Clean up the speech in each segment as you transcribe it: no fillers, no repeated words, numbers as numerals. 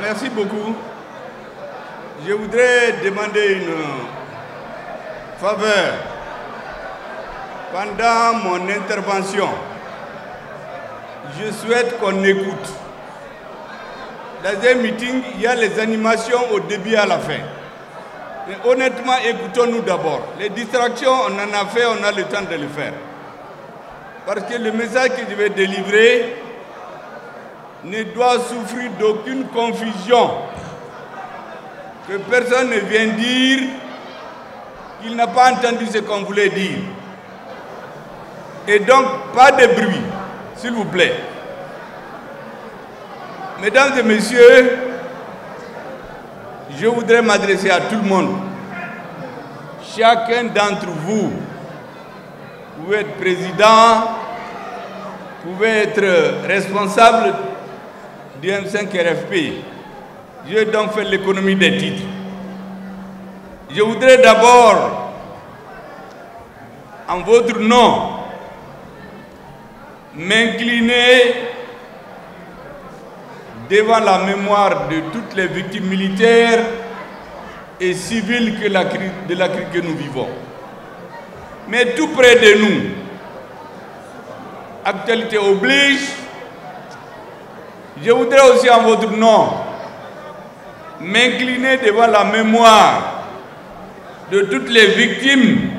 Merci beaucoup. Je voudrais demander une faveur. Pendant mon intervention, je souhaite qu'on écoute. Dans un meeting, il y a les animations au début et à la fin. Mais honnêtement, écoutons-nous d'abord. Les distractions, on en a fait, on a le temps de le faire. Parce que le message que je vais délivrer ne doit souffrir d'aucune confusion. Que personne ne vienne dire qu'il n'a pas entendu ce qu'on voulait dire. Et donc, pas de bruit, s'il vous plaît. Mesdames et messieurs, je voudrais m'adresser à tout le monde. Chacun d'entre vous, pouvez être président, pouvez être responsable du M5 RFP. Je vais donc faire l'économie des titres. Je voudrais d'abord, en votre nom, m'incliner devant la mémoire de toutes les victimes militaires et civiles de la crise que nous vivons. Mais tout près de nous, actualité oblige, je voudrais aussi en votre nom m'incliner devant la mémoire de toutes les victimes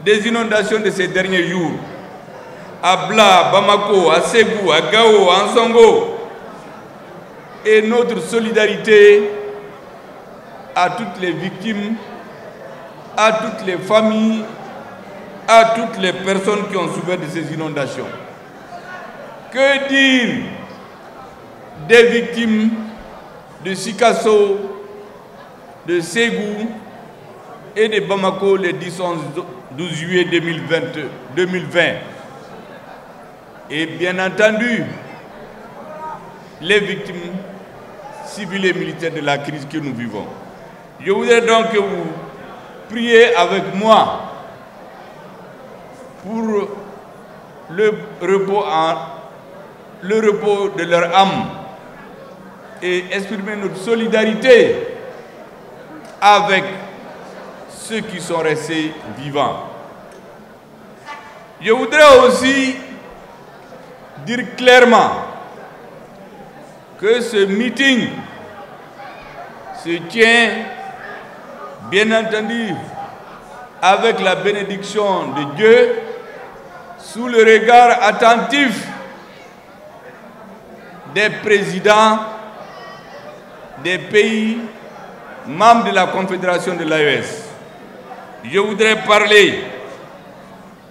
des inondations de ces derniers jours. À Bla, à Bamako, à Ségou, à Gao, à Ansongo. Et notre solidarité à toutes les victimes, à toutes les familles, à toutes les personnes qui ont souffert de ces inondations. Que dire des victimes de Sikasso, de Ségou et de Bamako le 10-12 juillet 2020. Et bien entendu, les victimes civiles et militaires de la crise que nous vivons. Je voudrais donc que vous priez avec moi pour le repos de leur âme et exprimer notre solidarité avec ceux qui sont restés vivants. Je voudrais aussi dire clairement que ce meeting se tient, bien entendu, avec la bénédiction de Dieu, sous le regard attentif des présidents des pays membres de la Confédération de l'AES. Je voudrais parler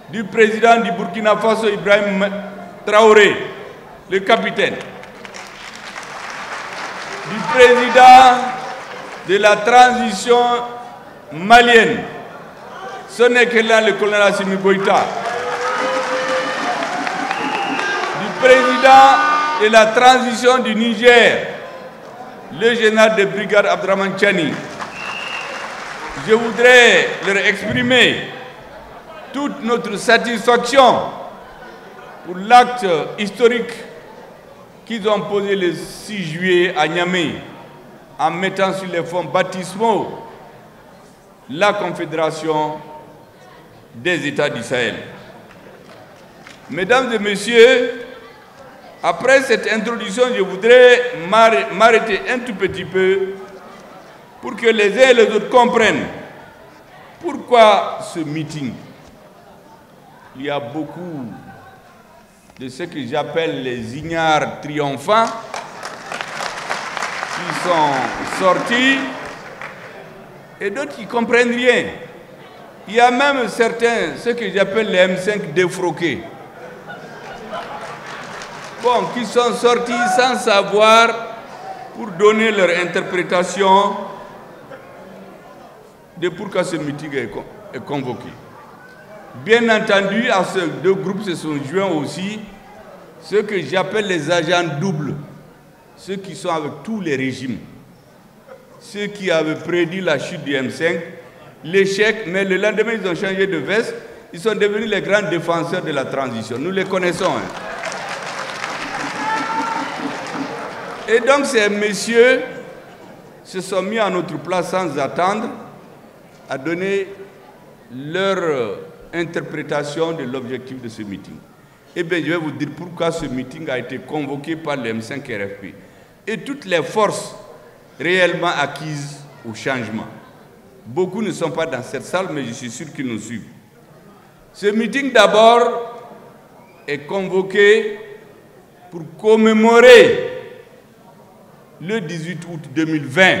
du président du Burkina Faso, Ibrahim Traoré, le capitaine, du président de la transition malienne, son excellence le colonel Assimi Goïta, du président de la transition du Niger, le général de brigade Abdraman Chani. Je voudrais leur exprimer toute notre satisfaction pour l'acte historique qu'ils ont posé le 6 juillet à Niamey en mettant sur les fonds baptismaux la Confédération des États du Sahel. Mesdames et messieurs, après cette introduction, je voudrais m'arrêter un tout petit peu pour que les uns et les autres comprennent pourquoi ce meeting. Il y a beaucoup de ce que j'appelle les ignares triomphants qui sont sortis et d'autres qui ne comprennent rien. Il y a même certains, ce que j'appelle les M5 défroqués, qui sont sortis sans savoir pour donner leur interprétation de pourquoi ce meeting est convoqué. Bien entendu, à ces deux groupes se sont joints aussi ceux que j'appelle les agents doubles, ceux qui sont avec tous les régimes, ceux qui avaient prédit la chute du M5, l'échec, mais le lendemain ils ont changé de veste, ils sont devenus les grands défenseurs de la transition. Nous les connaissons. Et donc ces messieurs se sont mis à notre place sans attendre à donner leur interprétation de l'objectif de ce meeting. Eh bien, je vais vous dire pourquoi ce meeting a été convoqué par le M5 RFP et toutes les forces réellement acquises au changement. Beaucoup ne sont pas dans cette salle, mais je suis sûr qu'ils nous suivent. Ce meeting, d'abord, est convoqué pour commémorer le 18 août 2020,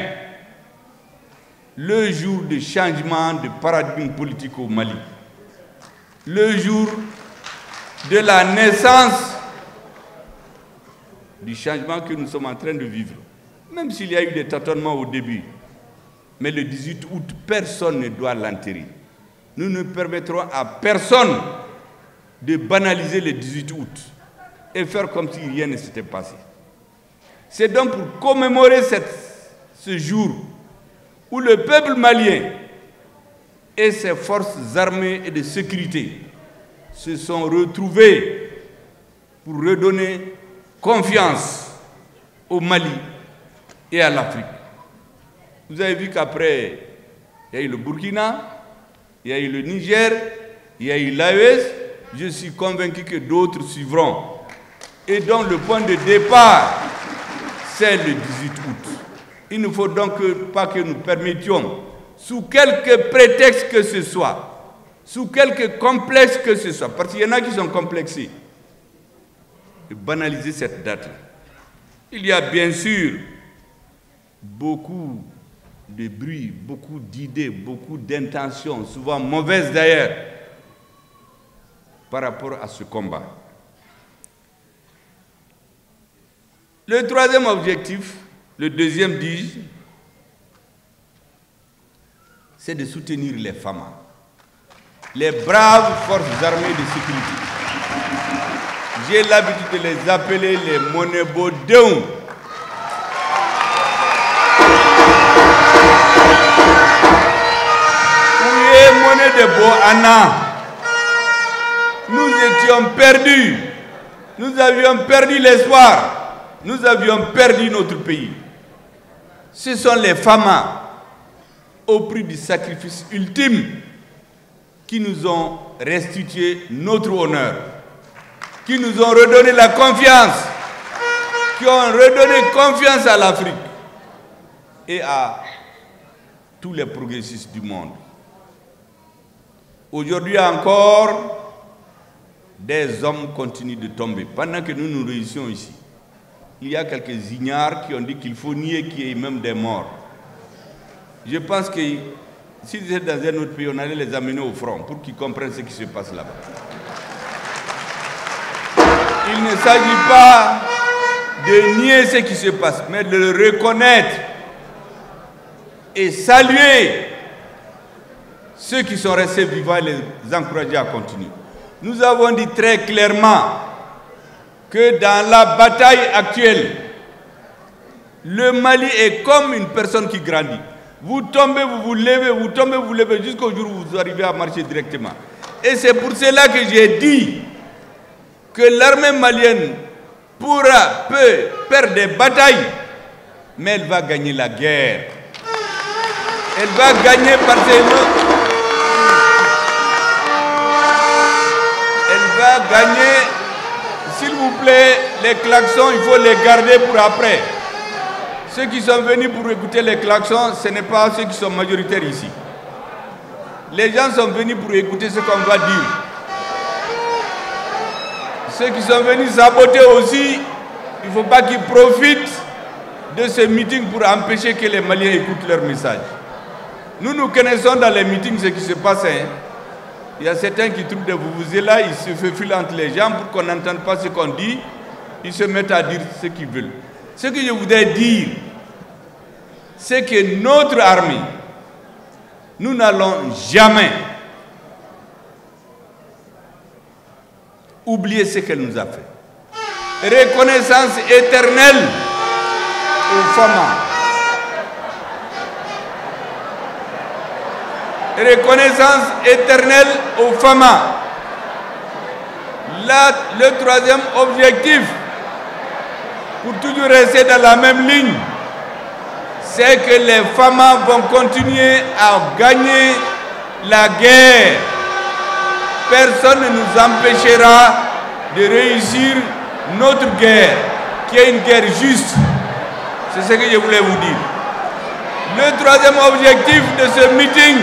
le jour de changement de paradigme politique au Mali, le jour de la naissance du changement que nous sommes en train de vivre. Même s'il y a eu des tâtonnements au début, mais le 18 août, personne ne doit l'enterrer. Nous ne permettrons à personne de banaliser le 18 août et faire comme si rien ne s'était passé. C'est donc pour commémorer ce jour où le peuple malien et ses forces armées et de sécurité se sont retrouvés pour redonner confiance au Mali et à l'Afrique. Vous avez vu qu'après, il y a eu le Burkina, il y a eu le Niger, il y a eu l'AES. Je suis convaincu que d'autres suivront. Et donc le point de départ, c'est le 18 août. Il ne faut donc pas que nous permettions, sous quelque prétexte que ce soit, sous quelque complexe que ce soit, parce qu'il y en a qui sont complexés, de banaliser cette date. Il y a bien sûr beaucoup de bruit, beaucoup d'idées, beaucoup d'intentions, souvent mauvaises d'ailleurs, par rapport à ce combat. Le troisième objectif, le deuxième, dis-je, c'est de soutenir les femmes, les braves forces armées de sécurité. J'ai l'habitude de les appeler les Monebo Deum. Monebo Anna. Nous étions perdus. Nous avions perdu l'espoir. Nous avions perdu notre pays. Ce sont les femmes, au prix du sacrifice ultime, qui nous ont restitué notre honneur, qui nous ont redonné la confiance, qui ont redonné confiance à l'Afrique et à tous les progressistes du monde. Aujourd'hui encore, des hommes continuent de tomber. Pendant que nous nous réussissons ici, il y a quelques ignares qui ont dit qu'il faut nier qu'il y ait même des morts. Je pense que si ils étaient dans un autre pays, on allait les amener au front pour qu'ils comprennent ce qui se passe là-bas. Il ne s'agit pas de nier ce qui se passe, mais de le reconnaître et saluer ceux qui sont restés vivants et les encourager à continuer. Nous avons dit très clairement que dans la bataille actuelle, le Mali est comme une personne qui grandit. Vous tombez, vous vous levez, vous tombez, vous vous levez, jusqu'au jour où vous arrivez à marcher directement. Et c'est pour cela que j'ai dit que l'armée malienne peut perdre des batailles, mais elle va gagner la guerre. Elle va gagner parce que elle va gagner. S'il vous plaît, les klaxons, il faut les garder pour après. Ceux qui sont venus pour écouter les klaxons, ce n'est pas ceux qui sont majoritaires ici. Les gens sont venus pour écouter ce qu'on va dire. Ceux qui sont venus saboter aussi, il ne faut pas qu'ils profitent de ce meeting pour empêcher que les Maliens écoutent leur message. Nous connaissons dans les meetings ce qui se passe. Il y a certains qui trouvent des vuvuzelas, ils se faufilent entre les gens pour qu'on n'entende pas ce qu'on dit. Ils se mettent à dire ce qu'ils veulent. Ce que je voudrais dire, c'est que notre armée, nous n'allons jamais oublier ce qu'elle nous a fait. Reconnaissance éternelle aux femmes. Reconnaissance éternelle aux femmes. Le troisième objectif, pour toujours rester dans la même ligne, c'est que les femmes vont continuer à gagner la guerre. Personne ne nous empêchera de réussir notre guerre, qui est une guerre juste. C'est ce que je voulais vous dire. Le troisième objectif de ce meeting,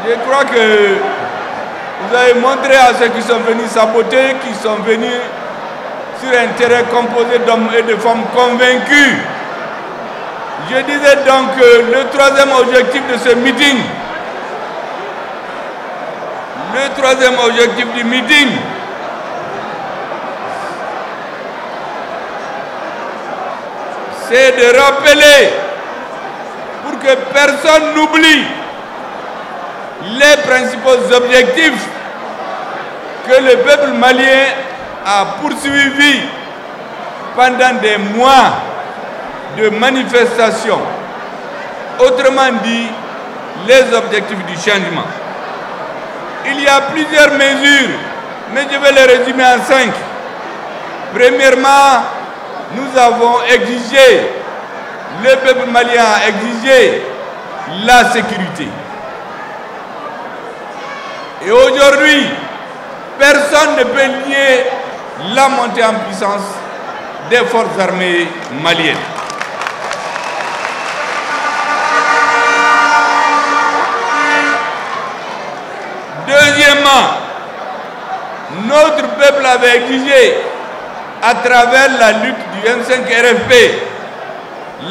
je crois que vous avez montré à ceux qui sont venus saboter, qui sont venus sur un terrain composé d'hommes et de femmes convaincus. Je disais donc que le troisième objectif de ce meeting, c'est de rappeler, pour que personne n'oublie, les principaux objectifs que le peuple malien a poursuivis pendant des mois de manifestations. Autrement dit, les objectifs du changement. Il y a plusieurs mesures, mais je vais les résumer en 5. Premièrement, nous avons exigé, le peuple malien a exigé la sécurité. Et aujourd'hui, personne ne peut nier la montée en puissance des forces armées maliennes. Deuxièmement, notre peuple avait exigé, à travers la lutte du M5 RFP,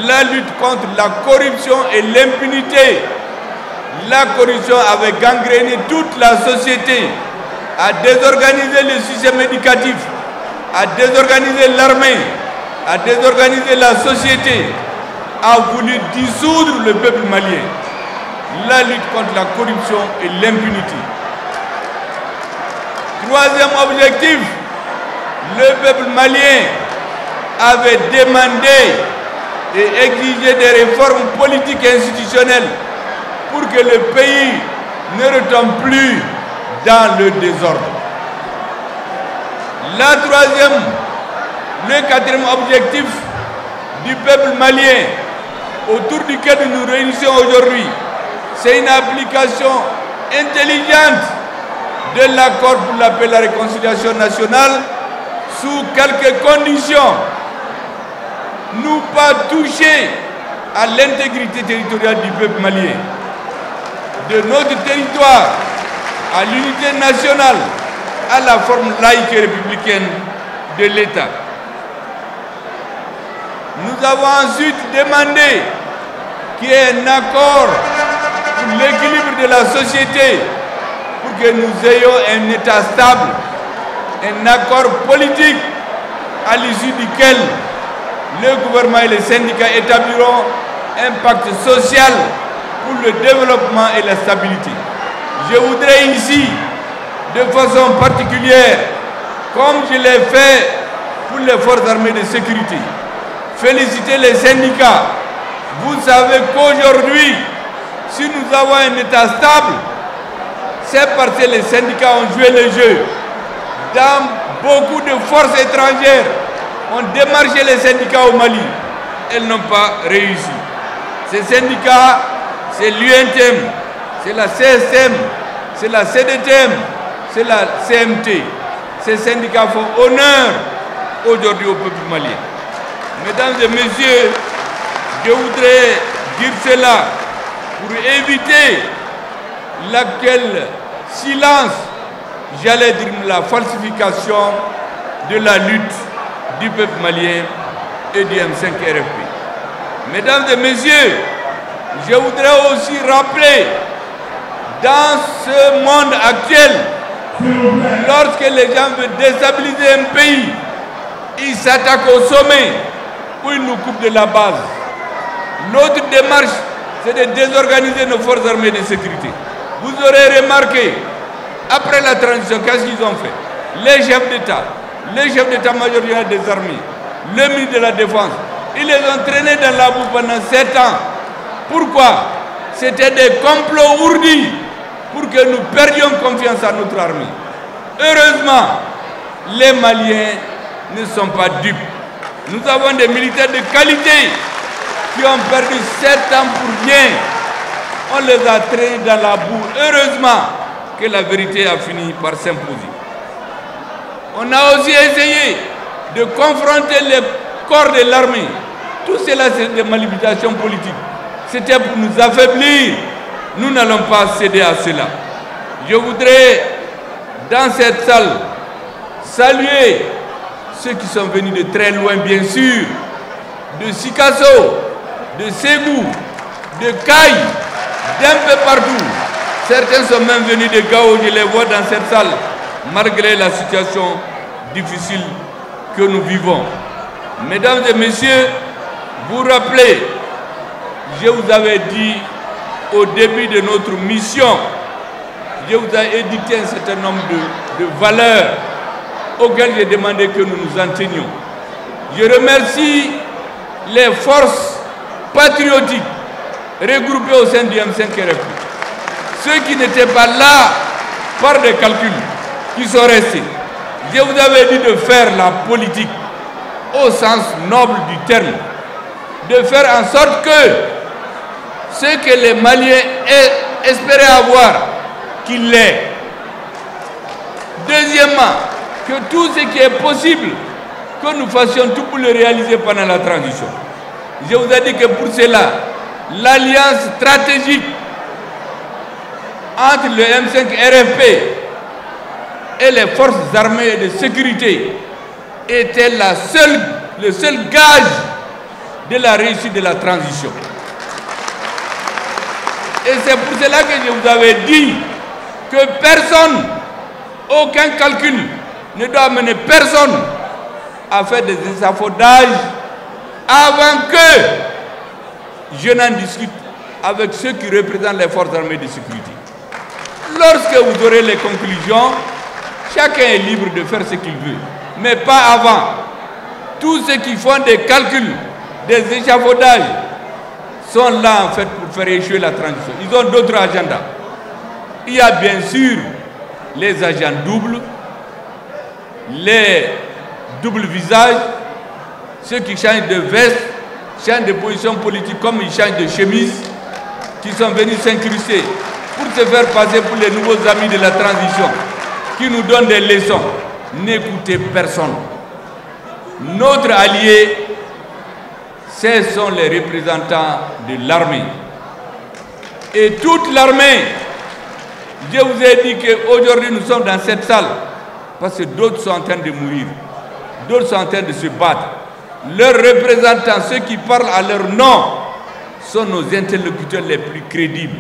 la lutte contre la corruption et l'impunité. La corruption avait gangréné toute la société, a désorganisé le système éducatif, a désorganisé l'armée, a désorganisé la société, a voulu dissoudre le peuple malien. La lutte contre la corruption et l'impunité. Troisième objectif, le peuple malien avait demandé et exigé des réformes politiques et institutionnelles pour que le pays ne retombe plus dans le désordre. Le quatrième objectif du peuple malien, autour duquel nous nous réunissons aujourd'hui, c'est une application intelligente de l'accord pour la paix et la réconciliation nationale sous quelques conditions. Nous pas toucher à l'intégrité territoriale du peuple malien, de notre territoire à l'unité nationale, à la forme laïque et républicaine de l'État. Nous avons ensuite demandé qu'il y ait un accord pour l'équilibre de la société, pour que nous ayons un État stable, un accord politique à l'issue duquel le gouvernement et les syndicats établiront un pacte social pour le développement et la stabilité. Je voudrais ici, de façon particulière, comme je l'ai fait pour les forces armées de sécurité, féliciter les syndicats. Vous savez qu'aujourd'hui, si nous avons un État stable, c'est parce que les syndicats ont joué le jeu. Dans beaucoup de forces étrangères, ont démarché les syndicats au Mali. Elles n'ont pas réussi. Ces syndicats, c'est l'UNTM, c'est la CSM, c'est la CDTM, c'est la CMT. Ces syndicats font honneur aujourd'hui au peuple malien. Mesdames et messieurs, je voudrais dire cela pour éviter l'actuel silence, j'allais dire la falsification de la lutte du peuple malien et du M5 RFP. Mesdames et messieurs, je voudrais aussi rappeler, dans ce monde actuel, lorsque les gens veulent déstabiliser un pays, ils s'attaquent au sommet ou ils nous coupent de la base. Notre démarche, c'est de désorganiser nos forces armées de sécurité. Vous aurez remarqué Après la transition, qu'est-ce qu'ils ont fait? Les chefs d'État, les chefs d'État-major des armées, le ministre de la Défense, ils les ont traînés dans la boue pendant 7 ans. Pourquoi? C'était des complots ourdis pour que nous perdions confiance à notre armée. Heureusement, les Maliens ne sont pas dupes. Nous avons des militaires de qualité qui ont perdu 7 ans pour rien. On les a traînés dans la boue. Heureusement que la vérité a fini par s'imposer. On a aussi essayé de confronter les corps de l'armée. Tout cela, c'est des manipulations politiques. C'était pour nous affaiblir. Nous n'allons pas céder à cela. Je voudrais, dans cette salle, saluer ceux qui sont venus de très loin, bien sûr, de Sikasso, de Ségou, de Kaï, d'un peu partout. Certains sont même venus de Gao, je les vois dans cette salle, malgré la situation difficile que nous vivons. Mesdames et messieurs, vous rappelez, je vous avais dit au début de notre mission, je vous ai édicté un certain nombre de valeurs auxquelles j'ai demandé que nous nous en tenions. Je remercie les forces patriotiques regroupées au sein du M5RFI. Ceux qui n'étaient pas là par des calculs, qui sont restés. Je vous avais dit de faire la politique au sens noble du terme, de faire en sorte que ce que les Maliens espéraient avoir, qu'il l'ait. Deuxièmement, que tout ce qui est possible, que nous fassions tout pour le réaliser pendant la transition. Je vous ai dit que pour cela, l'alliance stratégique entre le M5RFP et les forces armées et de sécurité était le seul gage de la réussite de la transition. Et c'est pour cela que je vous avais dit que personne, aucun calcul ne doit amener personne à faire des échafaudages avant que je n'en discute avec ceux qui représentent les forces armées de sécurité. Lorsque vous aurez les conclusions, chacun est libre de faire ce qu'il veut, mais pas avant. Tous ceux qui font des calculs, des échafaudages, sont là en fait pour faire échouer la transition. Ils ont d'autres agendas. Il y a bien sûr les agents doubles, les doubles visages, ceux qui changent de veste, changent de position politique comme ils changent de chemise, qui sont venus s'incruster pour se faire passer pour les nouveaux amis de la transition, qui nous donnent des leçons. N'écoutez personne. Notre allié, ce sont les représentants de l'armée. Et toute l'armée, je vous ai dit qu'aujourd'hui nous sommes dans cette salle parce que d'autres sont en train de mourir, d'autres sont en train de se battre. Leurs représentants, ceux qui parlent à leur nom, sont nos interlocuteurs les plus crédibles.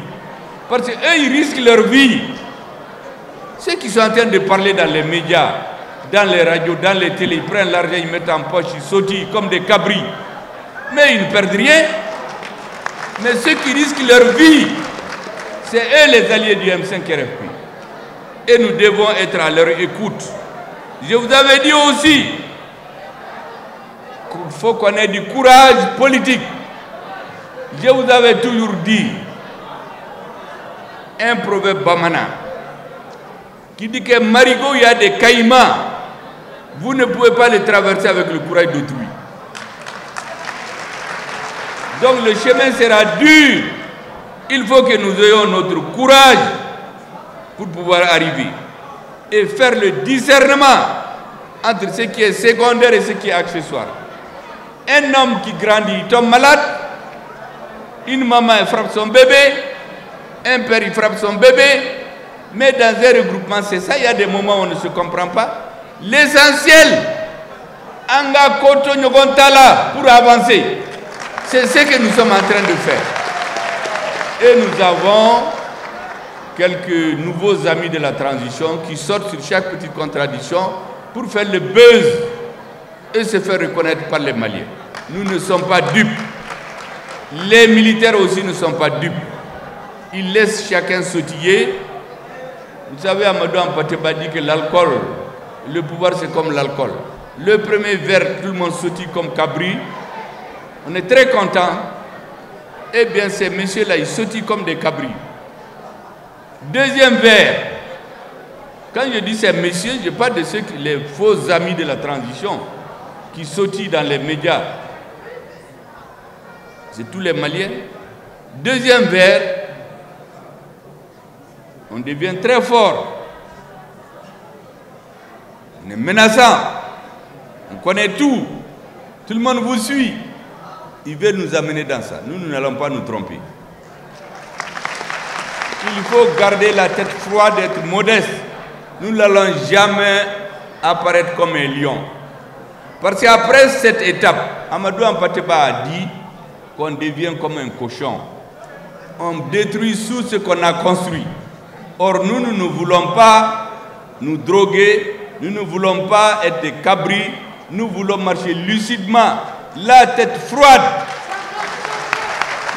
Parce qu'eux, ils risquent leur vie. Ceux qui sont en train de parler dans les médias, dans les radios, dans les télés, ils prennent l'argent, ils mettent en poche, ils sautillent comme des cabris. Mais ils ne perdent rien. Mais ceux qui risquent leur vie, c'est eux les alliés du M5RFP. Et nous devons être à leur écoute. Je vous avais dit aussi qu'il faut qu'on ait du courage politique. Je vous avais toujours dit un proverbe bamana qui dit que marigot, il y a des caïmans. Vous ne pouvez pas les traverser avec le courage d'autrui. Donc le chemin sera dur. Il faut que nous ayons notre courage pour pouvoir arriver et faire le discernement entre ce qui est secondaire et ce qui est accessoire. Un homme qui grandit, il tombe malade, une maman elle frappe son bébé, un père il frappe son bébé, mais dans un regroupement c'est ça, il y a des moments où on ne se comprend pas. L'essentiel, anga koto nyogontala pour avancer. C'est ce que nous sommes en train de faire. Et nous avons quelques nouveaux amis de la transition qui sortent sur chaque petite contradiction pour faire le buzz et se faire reconnaître par les Maliens. Nous ne sommes pas dupes. Les militaires aussi ne sont pas dupes. Ils laissent chacun sautiller Vous savez, Amadou Hampâté-Bâ dit que l'alcool, le pouvoir c'est comme l'alcool. Le premier verre, tout le monde sautille comme cabri. On est très content. Eh bien, ces messieurs-là, ils sautillent comme des cabris. Deuxième verre. Quand je dis ces messieurs, je parle de ceux qui, les faux amis de la transition, qui sautillent dans les médias. C'est tous les Maliens. Deuxième verre, on devient très fort. On est menaçant. On connaît tout. Tout le monde vous suit. Ils veulent nous amener dans ça. Nous n'allons pas nous tromper. Il faut garder la tête froide, être modeste. Nous n'allons jamais apparaître comme un lion. Parce qu'après cette étape, Amadou Hampâté-Bâ a dit qu'on devient comme un cochon. On détruit tout ce qu'on a construit. Or, nous ne voulons pas nous droguer, nous ne voulons pas être des cabris, nous voulons marcher lucidement, la tête froide.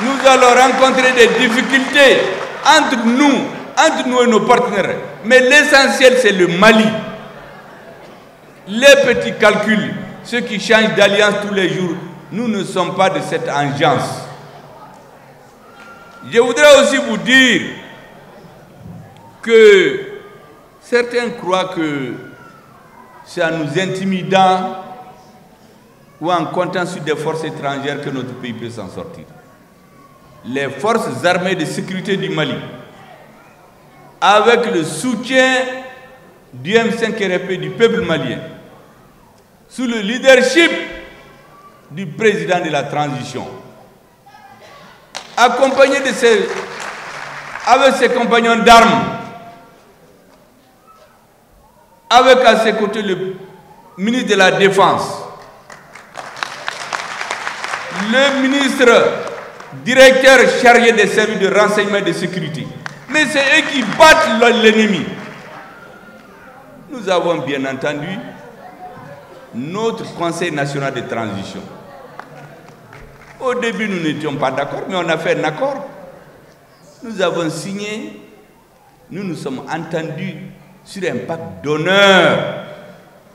Nous allons rencontrer des difficultés entre nous et nos partenaires. Mais l'essentiel, c'est le Mali. Les petits calculs, ceux qui changent d'alliance tous les jours, nous ne sommes pas de cette engeance. Je voudrais aussi vous dire que certains croient que c'est en nous intimidant ou en comptant sur des forces étrangères que notre pays peut s'en sortir. Les forces armées de sécurité du Mali, avec le soutien du M5RP du peuple malien, sous le leadership du président de la transition, accompagné avec ses compagnons d'armes, avec à ses côtés le ministre de la Défense, le ministre directeur chargé des services de renseignement et de sécurité. Mais c'est eux qui battent l'ennemi. Nous avons bien entendu notre Conseil national de transition. Au début, nous n'étions pas d'accord, mais on a fait un accord. Nous avons signé, nous nous sommes entendus sur un pacte d'honneur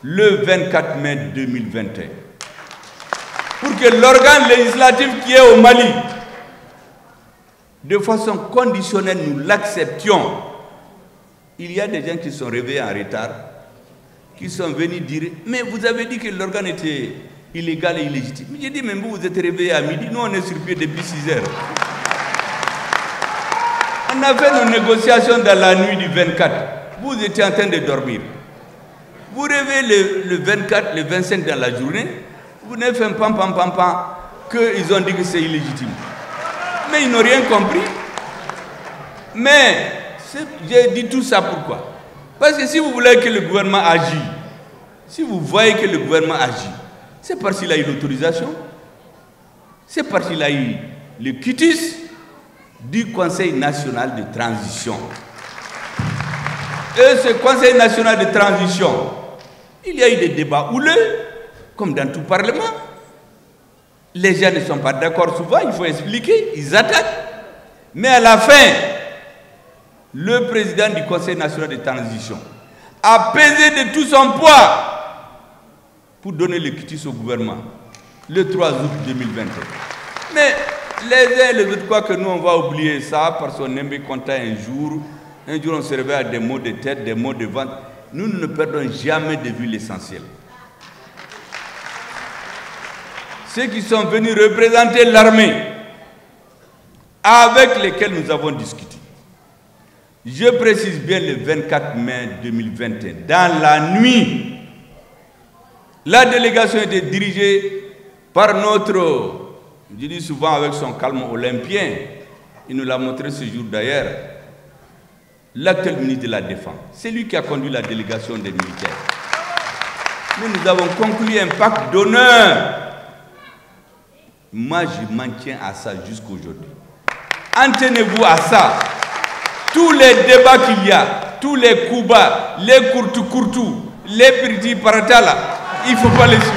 le 24 mai 2021. Pour que l'organe législatif qui est au Mali, de façon conditionnelle, nous l'acceptions. Il y a des gens qui sont réveillés en retard, qui sont venus dire « Mais vous avez dit que l'organe était illégal et illégitime. » J'ai dit « Mais vous êtes réveillés à midi, nous on est sur pied depuis 6 heures. » On a fait nos négociations dans la nuit du 24. Vous étiez en train de dormir. Vous réveillez le 24, le 25 dans la journée, vous n'avez fait un pam qu'ils ont dit que c'est illégitime. Mais ils n'ont rien compris. Mais j'ai dit tout ça pourquoi? Parce que si vous voulez que le gouvernement agisse, si vous voyez que le gouvernement agit, c'est parce qu'il a eu l'autorisation, c'est parce qu'il a eu le quitus du Conseil national de transition. Et ce Conseil national de transition, il y a eu des débats houleux, comme dans tout parlement. Les gens ne sont pas d'accord souvent, il faut expliquer, ils attaquent. Mais à la fin, le président du Conseil national de transition a pesé de tout son poids pour donner le quitus au gouvernement le 3 août 2021. Mais les uns et les autres croient que nous on va oublier ça parce qu'on est mécontent un jour on se réveille à des mots de tête, des mots de ventre. Nous ne perdons jamais de vue l'essentiel. Ceux qui sont venus représenter l'armée avec lesquels nous avons discuté. Je précise bien le 24 mai 2021, dans la nuit, la délégation était dirigée par notre, je dis souvent avec son calme olympien, il nous l'a montré ce jour d'ailleurs, l'actuel ministre de la Défense. C'est lui qui a conduit la délégation des militaires. Nous avons conclu un pacte d'honneur. Moi, je m'en tiens à ça jusqu'à aujourd'hui. En tenez-vous à ça. Tous les débats qu'il y a, tous les coups bas, les courtou, les petits paratala, il ne faut pas les suivre.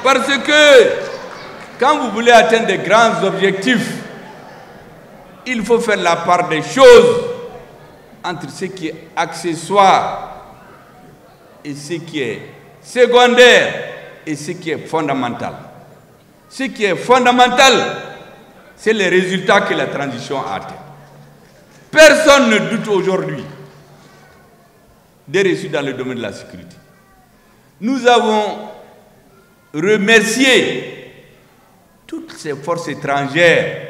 Parce que quand vous voulez atteindre des grands objectifs, il faut faire la part des choses entre ce qui est accessoire et ce qui est secondaire et ce qui est fondamental. Ce qui est fondamental, c'est les résultats que la transition a atteints. Personne ne doute aujourd'hui des réussites dans le domaine de la sécurité. Nous avons remercié toutes ces forces étrangères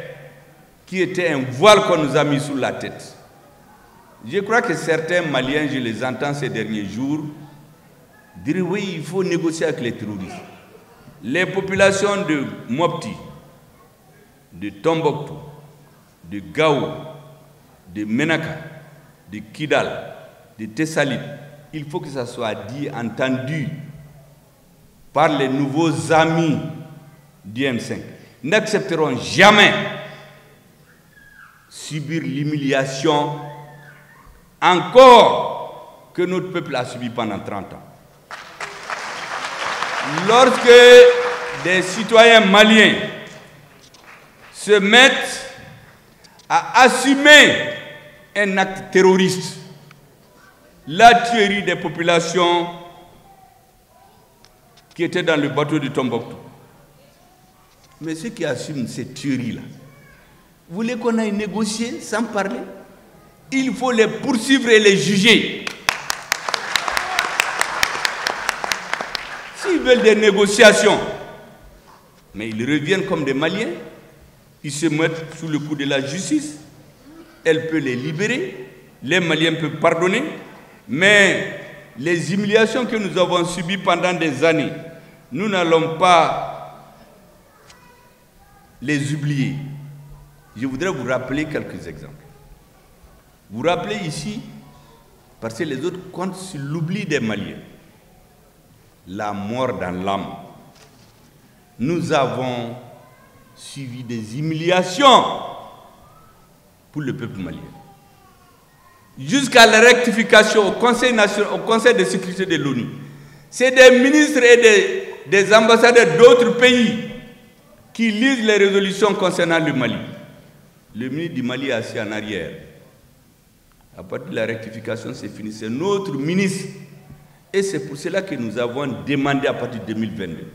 qui étaient un voile qu'on nous a mis sous la tête. Je crois que certains Maliens, je les entends ces derniers jours, dire oui, il faut négocier avec les terroristes. Les populations de Mopti, de Tombouctou, de Gao, de Menaka, de Kidal, de Tessalit, il faut que ça soit dit, entendu par les nouveaux amis du M5. N'accepteront jamais subir l'humiliation encore que notre peuple a subi pendant 30 ans. Lorsque des citoyens maliens se mettent à assumer un acte terroriste, la tuerie des populations qui étaient dans le bateau de Tombouctou, mais ceux qui assument ces tueries-là, vous voulez qu'on aille négocier sans parler? Il faut les poursuivre et les juger. S'ils veulent des négociations, mais ils reviennent comme des Maliens, ils se mettent sous le coup de la justice, elle peut les libérer, les Maliens peuvent pardonner, mais les humiliations que nous avons subies pendant des années, nous n'allons pas les oublier. Je voudrais vous rappeler quelques exemples. Vous rappelez ici, parce que les autres comptent sur l'oubli des Maliens, la mort dans l'âme. Nous avons suivi des humiliations pour le peuple malien. Jusqu'à la rectification au Conseil national, au Conseil de sécurité de l'ONU. C'est des ministres et des ambassadeurs d'autres pays qui lisent les résolutions concernant le Mali. Le ministre du Mali est assis en arrière. À partir de la rectification, c'est fini. C'est notre ministre. Et c'est pour cela que nous avons demandé à partir de 2022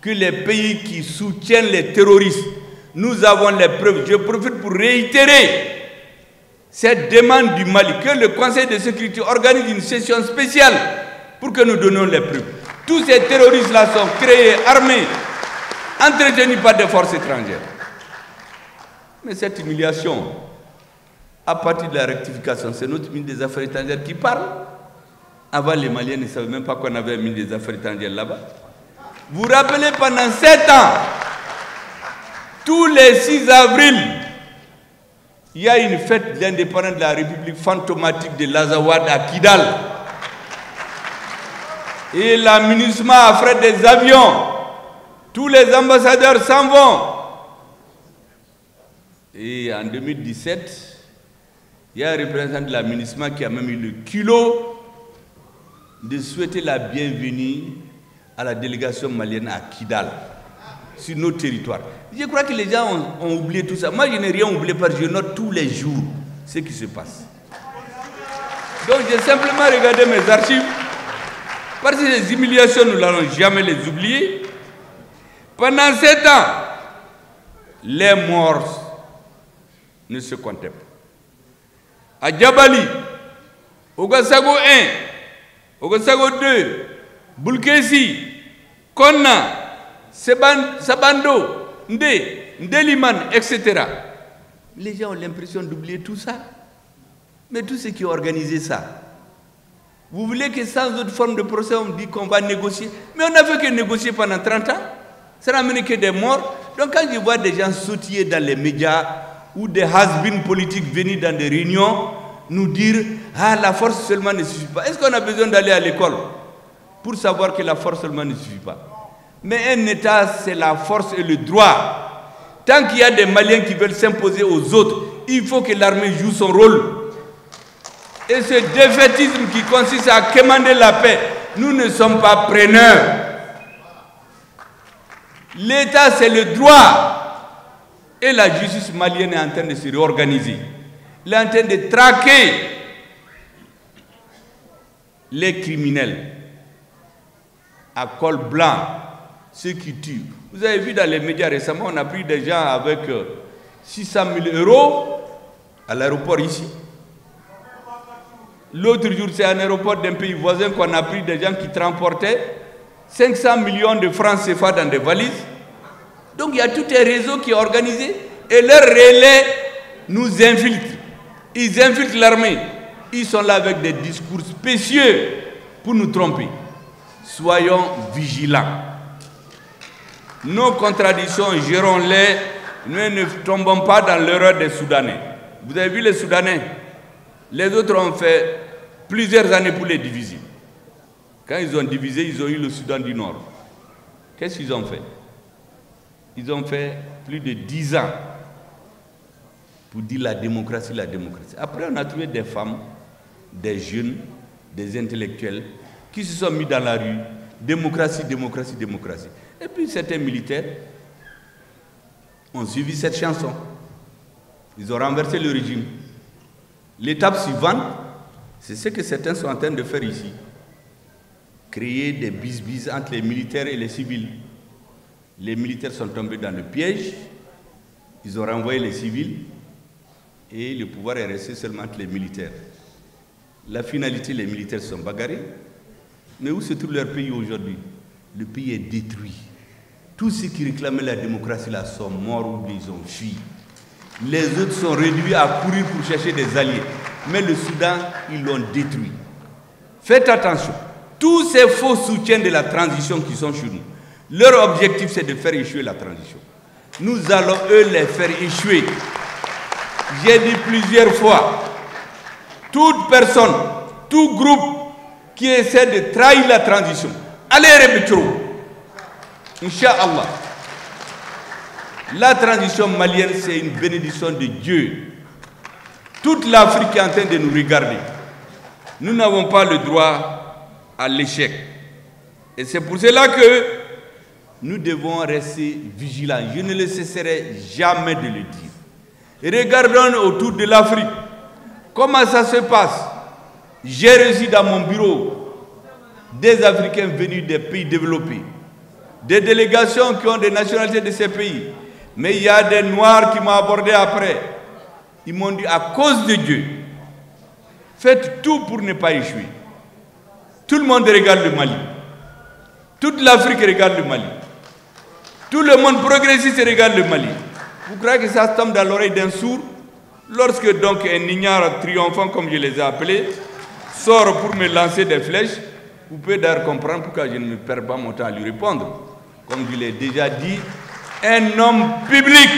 que les pays qui soutiennent les terroristes, nous avons les preuves. Je profite pour réitérer cette demande du Mali, que le Conseil de sécurité organise une session spéciale pour que nous donnions les preuves. Tous ces terroristes-là sont créés, armés, entretenus par des forces étrangères. Mais cette humiliation, à partir de la rectification, c'est notre ministre des Affaires étrangères qui parle. Avant, les Maliens ne savaient même pas qu'on avait un ministre des Affaires étrangères là-bas. Vous vous rappelez, pendant 7 ans, tous les 6 avril, il y a une fête d'indépendance de la République fantomatique de l'Azawad à Kidal. Et l'aménagement affrète des avions. Tous les ambassadeurs s'en vont. Et en 2017, il y a un représentant de l'aménagement qui a même eu le culot de souhaiter la bienvenue à la délégation malienne à Kidal, sur nos territoires. Je crois que les gens ont oublié tout ça. Moi, je n'ai rien oublié parce que je note tous les jours ce qui se passe. Donc, j'ai simplement regardé mes archives. Parce que ces humiliations, nous n'allons jamais les oublier. Pendant 7 ans, les morts ne se comptaient pas. À Djabali, au Gassago 1, au Gassago 2, Bulkesi, Konna, Sabando, Ndeliman, etc. Les gens ont l'impression d'oublier tout ça. Mais tous ceux qui ont organisé ça, vous voulez que sans autre forme de procès, on dit qu'on va négocier. Mais on n'a fait que négocier pendant 30 ans. Ça n'a amené que des morts. Donc quand je vois des gens sautiller dans les médias ou des has-been politiques venir dans des réunions, nous dire « Ah, la force seulement ne suffit pas ». Est-ce qu'on a besoin d'aller à l'école pour savoir que la force seulement ne suffit pas? Mais un État, c'est la force et le droit. Tant qu'il y a des Maliens qui veulent s'imposer aux autres, il faut que l'armée joue son rôle. Et ce défaitisme qui consiste à quémander la paix, nous ne sommes pas preneurs. L'État, c'est le droit. Et la justice malienne est en train de se réorganiser. Elle est en train de traquer les criminels à col blanc, ceux qui tuent. Vous avez vu dans les médias récemment, on a pris des gens avec 600 000 € à l'aéroport ici. L'autre jour, c'est un aéroport d'un pays voisin qu'on a pris des gens qui transportaient 500 millions de francs CFA dans des valises. Donc il y a tout un réseau qui est organisé et leurs relais nous infiltrent. Ils infiltrent l'armée. Ils sont là avec des discours spécieux pour nous tromper. Soyons vigilants. Nos contradictions, gérons-les. Nous ne tombons pas dans l'erreur des Soudanais. Vous avez vu les Soudanais? Les autres ont fait plusieurs années pour les diviser. Quand ils ont divisé, ils ont eu le Soudan du Nord. Qu'est-ce qu'ils ont fait? Ils ont fait plus de 10 ans pour dire la démocratie, la démocratie. Après, on a trouvé des femmes, des jeunes, des intellectuels qui se sont mis dans la rue. Démocratie, démocratie, démocratie. Et puis certains militaires ont suivi cette chanson. Ils ont renversé le régime. L'étape suivante, c'est ce que certains sont en train de faire ici. Créer des bis-bis entre les militaires et les civils. Les militaires sont tombés dans le piège. Ils ont renvoyé les civils. Et le pouvoir est resté seulement entre les militaires. La finalité, les militaires sont bagarrés. Mais où se trouve leur pays aujourd'hui? Le pays est détruit. Tous ceux qui réclamaient la démocratie là sont morts ou ils ont fui. Les autres sont réduits à courir pour chercher des alliés. Mais le Soudan, ils l'ont détruit. Faites attention. Tous ces faux soutiens de la transition qui sont chez nous, leur objectif c'est de faire échouer la transition. Nous allons eux les faire échouer. J'ai dit plusieurs fois, toute personne, tout groupe qui essaie de trahir la transition, allez répéter. Inch'Allah. La transition malienne, c'est une bénédiction de Dieu. Toute l'Afrique est en train de nous regarder. Nous n'avons pas le droit à l'échec. Et c'est pour cela que nous devons rester vigilants. Je ne le cesserai jamais de le dire. Regardons autour de l'Afrique. Comment ça se passe? J'ai reçu dans mon bureau des Africains venus des pays développés, des délégations qui ont des nationalités de ces pays. Mais il y a des Noirs qui m'ont abordé après. Ils m'ont dit, à cause de Dieu, faites tout pour ne pas échouer. Tout le monde regarde le Mali. Toute l'Afrique regarde le Mali. Tout le monde progressiste regarde le Mali. Vous croyez que ça tombe dans l'oreille d'un sourd? Lorsque donc un ignare triomphant, comme je les ai appelés, sort pour me lancer des flèches, vous pouvez d'ailleurs comprendre pourquoi je ne me perds pas mon temps à lui répondre. Comme je l'ai déjà dit, un homme public,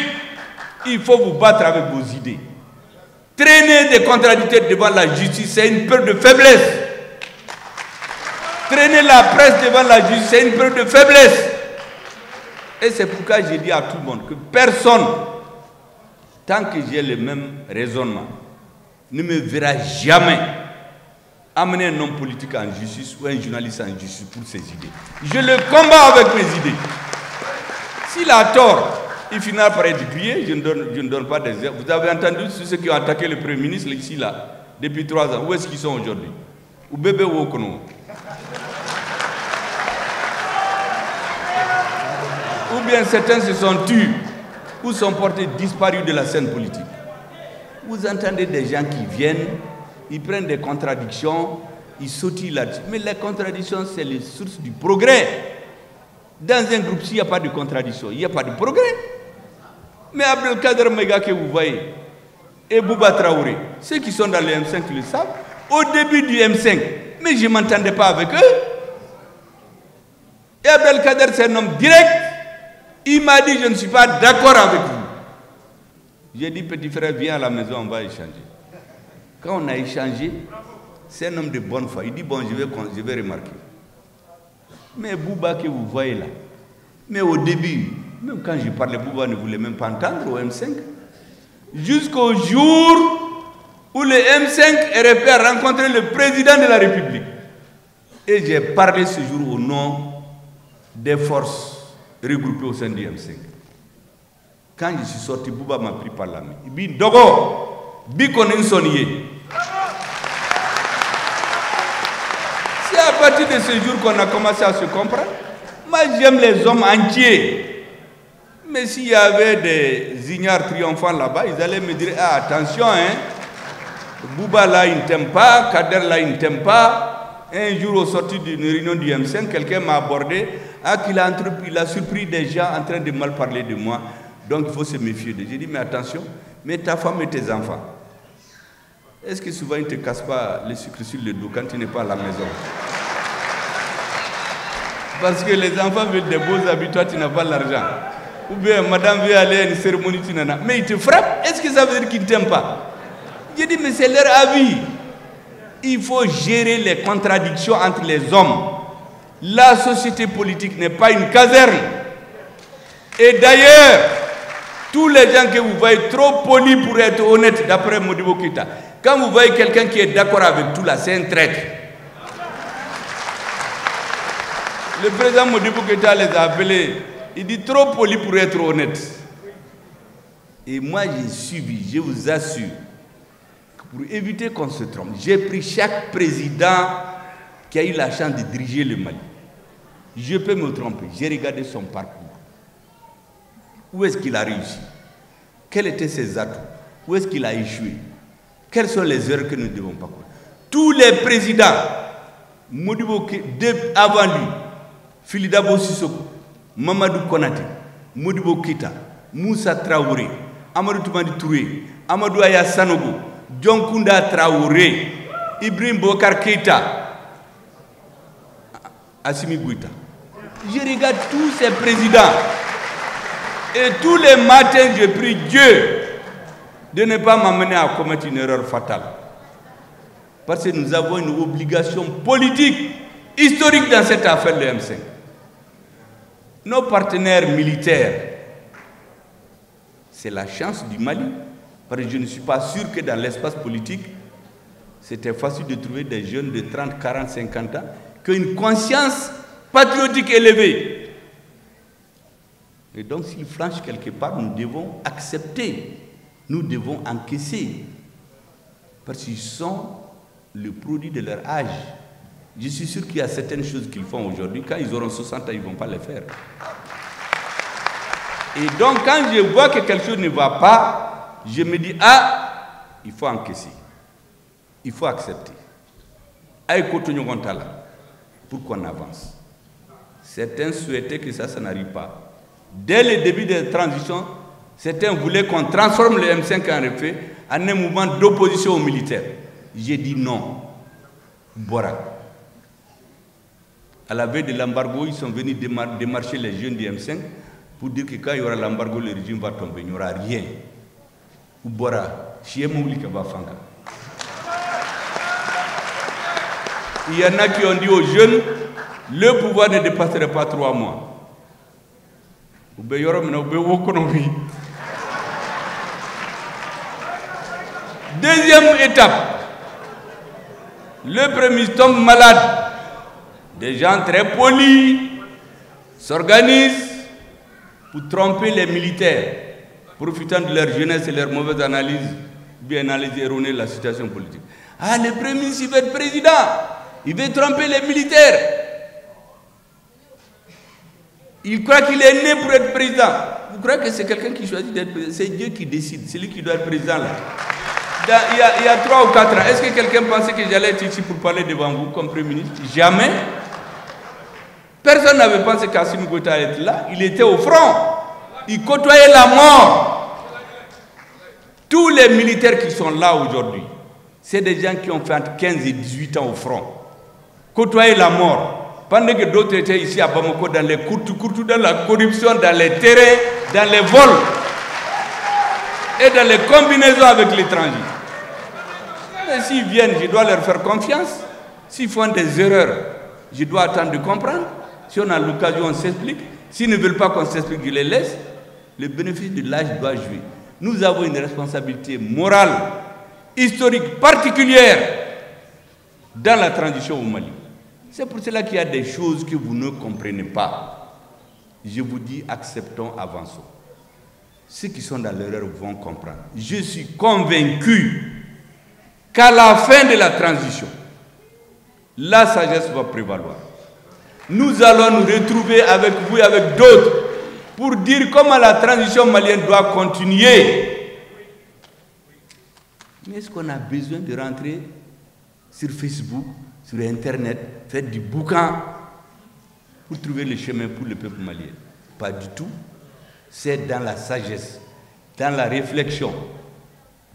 il faut vous battre avec vos idées. Traîner des contradicteurs devant la justice, c'est une peur de faiblesse. Traîner la presse devant la justice, c'est une peur de faiblesse. Et c'est pourquoi j'ai dit à tout le monde que personne, tant que j'ai le même raisonnement, ne me verra jamais amener un homme politique en justice ou un journaliste en justice pour ses idées. Je le combats avec mes idées. S'il a tort, il finira par être grillé, je ne donne pas d'exemple. Vous avez entendu ceux qui ont attaqué le Premier ministre ici, là, depuis 3 ans. Où est-ce qu'ils sont aujourd'hui? Ou bébé ou au Kono? Ou bien certains se sont tués ou sont portés disparus de la scène politique. Vous entendez des gens qui viennent, ils prennent des contradictions, ils sautillent là-dessus. Mais les contradictions, c'est les sources du progrès. Dans un groupe, s'il n'y a pas de contradiction, il n'y a pas de progrès. Mais Abdelkader Mega que vous voyez, et Bouba Traoré, ceux qui sont dans le M5 le savent, au début du M5, mais je ne m'entendais pas avec eux. Et Abdelkader, c'est un homme direct. Il m'a dit, je ne suis pas d'accord avec vous. J'ai dit, petit frère, viens à la maison, on va échanger. Quand on a échangé, c'est un homme de bonne foi. Il dit, bon, je vais remarquer. Mais Bouba que vous voyez là, mais au début, même quand je parlais, Bouba ne voulait même pas entendre au M5. Jusqu'au jour où le M5 RFP a rencontré le président de la République. Et j'ai parlé ce jour au nom des forces regroupées au sein du M5. Quand je suis sorti, Bouba m'a pris par la main. Il dit, Dogo, Bikonin Sonnier. C'est à partir de ce jour qu'on a commencé à se comprendre. Moi, j'aime les hommes entiers. Mais s'il y avait des ignares triomphants là-bas, ils allaient me dire, ah, attention, hein, Bouba là, il ne t'aime pas, Kader là, il ne t'aime pas. Un jour, au sorti d'une réunion du M5, quelqu'un m'a abordé, qu'il a surpris des gens en train de mal parler de moi. Donc, il faut se méfier. J'ai dit, mais attention, mais ta femme et tes enfants, est-ce que souvent ils ne te cassent pas les sucres sur le dos quand tu n'es pas à la maison? Parce que les enfants veulent des beaux habits, toi tu n'as pas l'argent. Ou bien madame veut aller à une cérémonie, tu n'en as. Mais ils te frappent, est-ce que ça veut dire qu'ils ne t'aiment pas? J'ai dit, mais c'est leur avis. Il faut gérer les contradictions entre les hommes. La société politique n'est pas une caserne. Et d'ailleurs, tous les gens que vous voyez trop polis pour être honnêtes, d'après Modibo Keïta, quand vous voyez quelqu'un qui est d'accord avec tout là, c'est un traître. Le président Modibo Keïta les a appelés, il dit trop poli pour être honnête. Et moi j'ai suivi, je vous assure, que pour éviter qu'on se trompe, j'ai pris chaque président qui a eu la chance de diriger le Mali. Je peux me tromper, j'ai regardé son parcours. Où est-ce qu'il a réussi? Quels étaient ses atouts? Où est-ce qu'il a échoué? Quelles sont les erreurs que nous ne devons pas commettre? Tous les présidents, Modibo avant lui, Philidabo Sissoko, Mamadou Konaté, Modibo Keïta, Moussa Traoré, Amadou Toumani Touré, Amadou Aya Sanogo, Dionkunda Traoré, Ibrahim Bokar Keïta, Assimi Goïta. Je regarde tous ces présidents et tous les matins je prie Dieu de ne pas m'amener à commettre une erreur fatale. Parce que nous avons une obligation politique, historique dans cette affaire de M5. Nos partenaires militaires, c'est la chance du Mali. Parce que je ne suis pas sûr que dans l'espace politique, c'était facile de trouver des jeunes de 30, 40, 50 ans qui ont une conscience patriotique élevée. Et donc s'ils flanchent quelque part, nous devons accepter. Nous devons encaisser. Parce qu'ils sont le produit de leur âge. Je suis sûr qu'il y a certaines choses qu'ils font aujourd'hui. Quand ils auront 60 ans, ils ne vont pas les faire. Et donc, quand je vois que quelque chose ne va pas, je me dis, ah, il faut encaisser. Il faut accepter. Pour qu'on avance. Certains souhaitaient que ça n'arrive pas. Dès le début de la transition, certains voulaient qu'on transforme le M5 en effet en un mouvement d'opposition aux militaires. J'ai dit non. Bora. À la veille de l'embargo, ils sont venus démarcher les jeunes du M5 pour dire que quand il y aura l'embargo, le régime va tomber. Il n'y aura rien. Bora. Il y en a qui ont dit aux jeunes, le pouvoir ne dépasserait pas 3 mois. Deuxième étape, le premier ministre tombe malade. Des gens très polis s'organisent pour tromper les militaires, profitant de leur jeunesse et leur mauvaise analyse, bien analyse erronée de la situation politique. Ah, le premier ministre, il veut être président, il veut tromper les militaires. Il croit qu'il est né pour être président. Vous croyez que c'est quelqu'un qui choisit d'être président? C'est Dieu qui décide, c'est lui qui doit être président là. Il y a 3 ou 4 ans, est-ce que quelqu'un pensait que j'allais être ici pour parler devant vous comme Premier ministre? Jamais. Personne n'avait pensé qu'Assimi Goïta allait être là. Il était au front. Il côtoyait la mort. Tous les militaires qui sont là aujourd'hui, c'est des gens qui ont fait entre 15 et 18 ans au front. Côtoyer la mort. Pendant que d'autres étaient ici à Bamako dans les courtes, dans la corruption, dans les terrains, dans les vols et dans les combinaisons avec l'étranger. Mais s'ils viennent, je dois leur faire confiance. S'ils font des erreurs, je dois attendre de comprendre. Si on a l'occasion, on s'explique. S'ils ne veulent pas qu'on s'explique, je les laisse. Le bénéfice de l'âge doit jouer. Nous avons une responsabilité morale, historique, particulière dans la transition au Mali. C'est pour cela qu'il y a des choses que vous ne comprenez pas. Je vous dis, acceptons, avançons. ceux qui sont dans l'erreur vont comprendre. Je suis convaincu qu'à la fin de la transition, la sagesse va prévaloir. Nous allons nous retrouver avec vous et avec d'autres pour dire comment la transition malienne doit continuer. Mais est-ce qu'on a besoin de rentrer sur Facebook, sur Internet, faire du boucan pour trouver le chemin pour le peuple malien? Pas du tout. C'est dans la sagesse, dans la réflexion,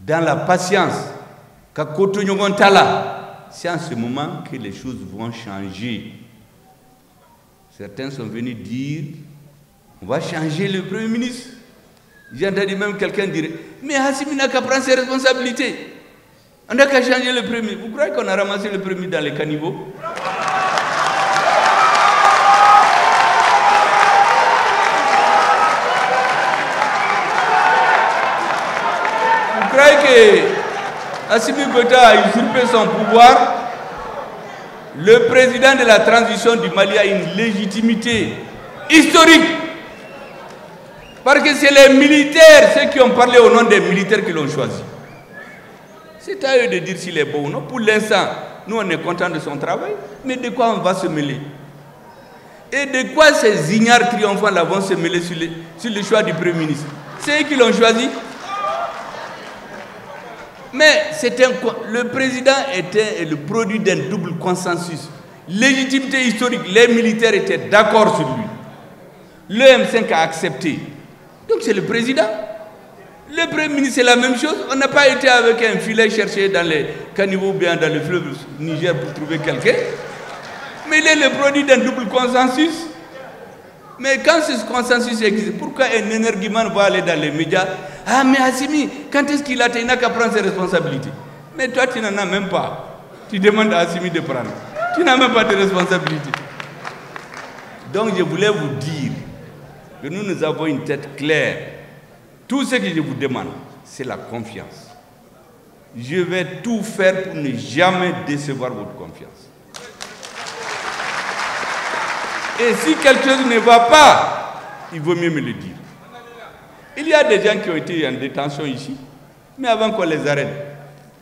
dans la patience, c'est en ce moment que les choses vont changer. Certains sont venus dire, on va changer le Premier ministre. J'ai entendu même quelqu'un dire, mais Hassimi n'a qu'à prendre ses responsabilités. On n'a qu'à changer le Premier. Vous croyez qu'on a ramassé le Premier dans les caniveaux? Vous croyez que Assimi Goïta a usurpé son pouvoir? Le président de la transition du Mali a une légitimité historique. Parce que c'est les militaires, ceux qui ont parlé au nom des militaires qui l'ont choisi. C'est à eux de dire s'il est bon ou non. Pour l'instant, nous on est contents de son travail, mais de quoi on va se mêler? Et de quoi ces ignares triomphants là vont se mêler sur le choix du Premier ministre? C'est eux qui l'ont choisi. Mais le président était le produit d'un double consensus. Légitimité historique, les militaires étaient d'accord sur lui. Le M5 a accepté. Donc c'est le président. Le Premier ministre, c'est la même chose. On n'a pas été avec un filet chercher dans les caniveaux ou bien dans le fleuve Niger pour trouver quelqu'un. Mais il est le produit d'un double consensus. Mais quand ce consensus existe, pourquoi un énergumène va aller dans les médias? Ah mais Hassimi, quand est-ce qu'il a qu'à prendre ses responsabilités? Mais toi tu n'en as même pas. Tu demandes à Hassimi de prendre. Tu n'as même pas de responsabilité. Donc je voulais vous dire que nous avons une tête claire. Tout ce que je vous demande, c'est la confiance. Je vais tout faire pour ne jamais décevoir votre confiance. Et si quelque chose ne va pas, il vaut mieux me le dire. Il y a des gens qui ont été en détention ici, mais avant qu'on les arrête,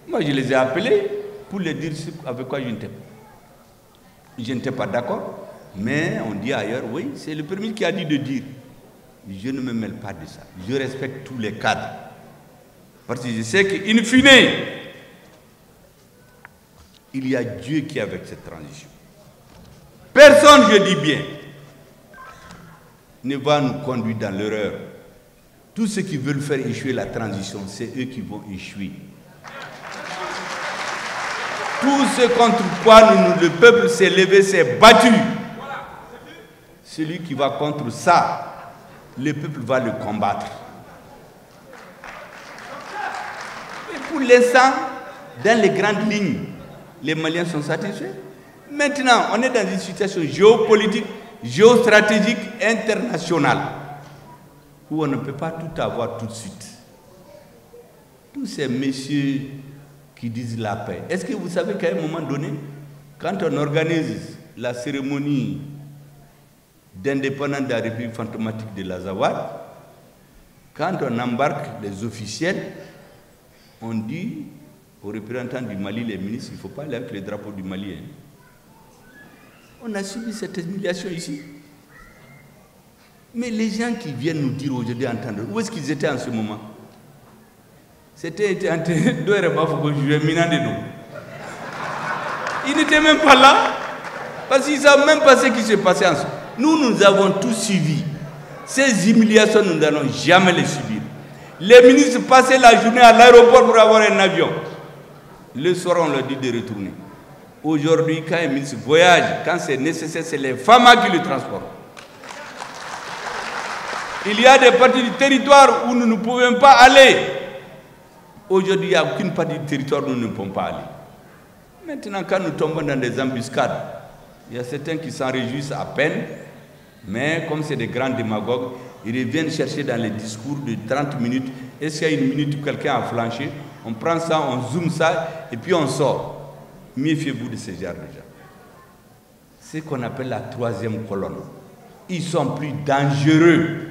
moi je les ai appelés pour leur dire avec quoi je n'étais pas d'accord. Mais on dit ailleurs, oui, c'est le premier qui a dit de dire. Je ne me mêle pas de ça. Je respecte tous les cadres. Parce que je sais qu'in fine, il y a Dieu qui est avec cette transition. Personne, je dis bien, ne va nous conduire dans l'erreur. Tous ceux qui veulent faire échouer la transition, c'est eux qui vont échouer. Tout ce contre quoi le peuple s'est levé, s'est battu. Celui qui va contre ça, le peuple va le combattre. Et pour l'instant, dans les grandes lignes, les Maliens sont satisfaits. Maintenant, on est dans une situation géopolitique, géostratégique, internationale, où on ne peut pas tout avoir tout de suite. Tous ces messieurs qui disent la paix, est-ce que vous savez qu'à un moment donné, quand on organise la cérémonie d'indépendance de la République fantomatique de l'Azawad, quand on embarque les officiels, on dit aux représentants du Mali, les ministres, il ne faut pas aller avec les drapeaux du Mali. Hein. On a subi cette humiliation ici. Mais les gens qui viennent nous dire aujourd'hui, entendre, où est-ce qu'ils étaient en ce moment? C'était en train de ils n'étaient même pas là, parce qu'ils ne savent même pas ce qui se passait en ce moment. Nous avons tout suivi. Ces humiliations, nous n'allons jamais les subir. Les ministres passaient la journée à l'aéroport pour avoir un avion. Le soir, on leur dit de retourner. Aujourd'hui, quand un ministre voyage, quand c'est nécessaire, c'est les femmes qui le transportent. Il y a des parties du territoire où nous ne pouvons pas aller. Aujourd'hui, il n'y a aucune partie du territoire où nous ne pouvons pas aller. Maintenant, quand nous tombons dans des embuscades, il y a certains qui s'en réjouissent à peine, mais comme c'est des grands démagogues, ils reviennent chercher dans les discours de 30 minutes. Est-ce qu'il y a une minute où quelqu'un a flanché? On prend ça, on zoome ça, et puis on sort. Méfiez-vous de ces genres de gens. C'est ce qu'on appelle la troisième colonne. Ils sont plus dangereux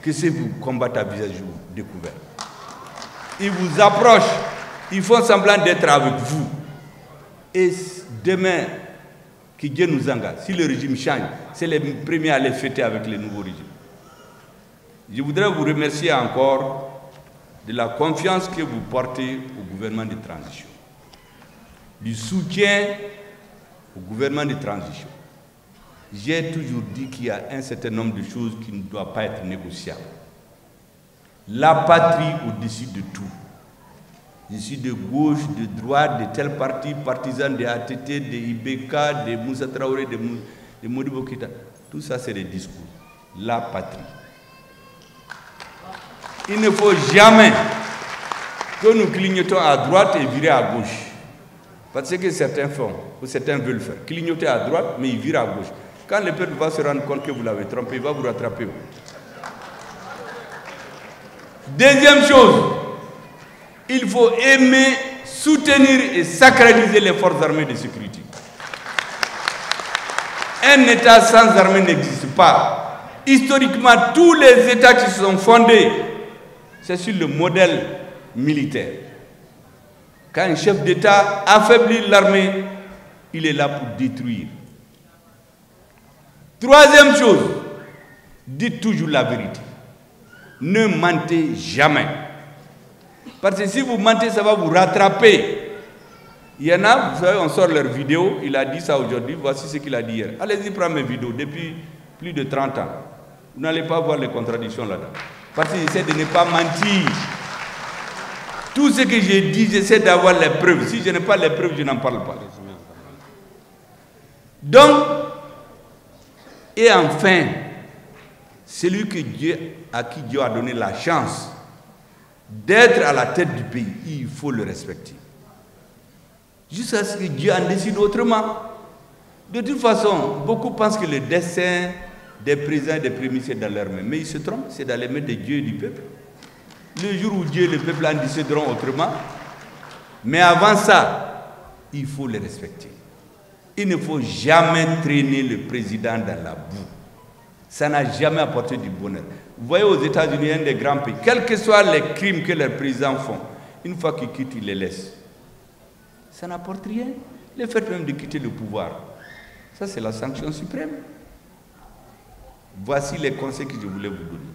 que c'est vous combattre à visage découvert. Ils vous approchent, ils font semblant d'être avec vous. Et demain, que Dieu nous engage, si le régime change, c'est les premiers à les fêter avec le nouveau régime. Je voudrais vous remercier encore de la confiance que vous portez au gouvernement de transition, du soutien au gouvernement de transition. J'ai toujours dit qu'il y a un certain nombre de choses qui ne doivent pas être négociables. La patrie au-dessus de tout. Je suis de gauche, de droite, de tel parti, partisan de ATT, de IBK, de Moussa Traoré, de Modibo Keïta. Tout ça, c'est des discours. La patrie. Il ne faut jamais que nous clignotons à droite et virer à gauche. Parce que certains font, ou certains veulent faire. Clignoter à droite, mais ils virent à gauche. Quand le peuple va se rendre compte que vous l'avez trompé, il va vous rattraper. Deuxième chose, il faut aimer, soutenir et sacraliser les forces armées de sécurité. Un État sans armée n'existe pas. Historiquement, tous les États qui se sont fondés, c'est sur le modèle militaire. Quand un chef d'État affaiblit l'armée, il est là pour détruire. Troisième chose, dites toujours la vérité. Ne mentez jamais. Parce que si vous mentez, ça va vous rattraper. Il y en a, vous savez, on sort leur vidéo, il a dit ça aujourd'hui, voici ce qu'il a dit hier. Allez-y prendre mes vidéos depuis plus de 30 ans. Vous n'allez pas voir les contradictions là-dedans. Parce que j'essaie de ne pas mentir. Tout ce que j'ai dit, j'essaie d'avoir les preuves. Si je n'ai pas les preuves, je n'en parle pas. Donc, et enfin, celui à qui Dieu a donné la chance d'être à la tête du pays, il faut le respecter. Jusqu'à ce que Dieu en décide autrement. De toute façon, beaucoup pensent que le destin des présidents et des premiers, c'est dans leurs mains. Mais ils se trompent, c'est dans les mains de Dieu et du peuple. Le jour où Dieu et le peuple en décideront autrement, mais avant ça, il faut les respecter. Il ne faut jamais traîner le président dans la boue. Ça n'a jamais apporté du bonheur. Vous voyez aux États-Unis, un des grands pays, quels que soient les crimes que leurs présidents font, une fois qu'ils quittent, ils les laissent. Ça n'apporte rien. Le fait même de quitter le pouvoir, ça c'est la sanction suprême. Voici les conseils que je voulais vous donner.